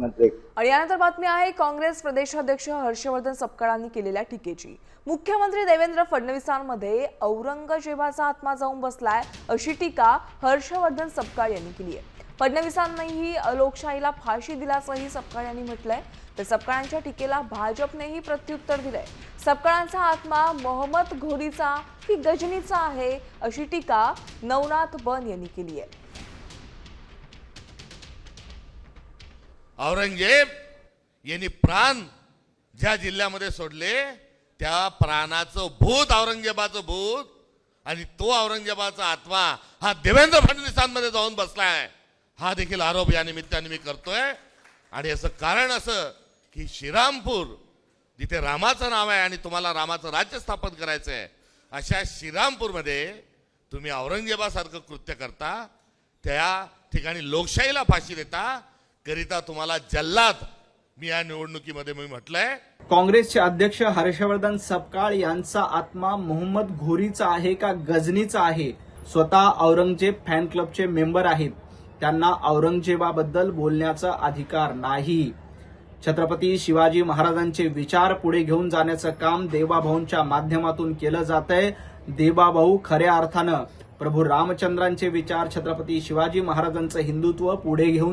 मंत्री। आणि यानंतर बातमी आहे काँग्रेस प्रदेशाध्यक्ष हर्षवर्धन सपकाळांनी केलेल्या टीकेची। मुख्यमंत्री देवेंद्र फडणवीसांमध्ये औरंगजेबाचा आत्मा जाऊन बसलाय अशी टीका हर्षवर्धन सपकाळ यांनी केली आहे। फडणवीसांनीही लोकशाहीला फाशी दिल्याचंही सपकाळ यांनी म्हटलंय। तर सपकाळांच्या टीकेला भाजपनेही प्रत्युत्तर दिलंय। सपकाळांचा आत्मा मोहम्मद घोरीचा की गजनीचा आहे अशी टीका नवनाथ बन यांनी केली आहे। औरंगजेब यांनी प्राण ज्या जिल्ह्यामध्ये सोडले त्या प्राणाचं भूत औरंगजेबाचं भूत आणि तो औरंगजेबाचा आत्मा हा देवेंद्र फडणवीसांमध्ये जाऊन बसलाय हा देखील आरोप या निमित्ताने मी करतोय। आणि याचं कारण असं की श्रीरामपूर जिथे रामाचं नाव आहे आणि तुम्हाला रामाचं राज्य स्थापन करायचं आहे अशा श्रीरामपूरमध्ये तुम्ही औरंगजेबासारखं कृत्य करता, त्या ठिकाणी लोकशाहीला फाशी देता करिता तुम्हाला जल्लाद मी या निवडणुकीमध्ये मी म्हटलंय। काँग्रेसचे अध्यक्ष हर्षवर्धन सपकाळ यांचा आत्मा मोहम्मद घोरीचा आहे का गजनीचा आहे? स्वतः औरंगजेब फॅन क्लबचे मेंबर आहेत, त्यांना औरंगजेबाबद्दल बोलण्याचा अधिकार नाही। छत्रपती शिवाजी महाराजांचे विचार पुढे घेऊन जाण्याचं काम देवाभाऊंच्या माध्यमातून केलं जातंय। देवाभाऊ खऱ्या अर्थानं प्रभू रामचंद्रांचे विचार, छत्रपती शिवाजी महाराजांचं हिंदुत्व पुढे घेऊन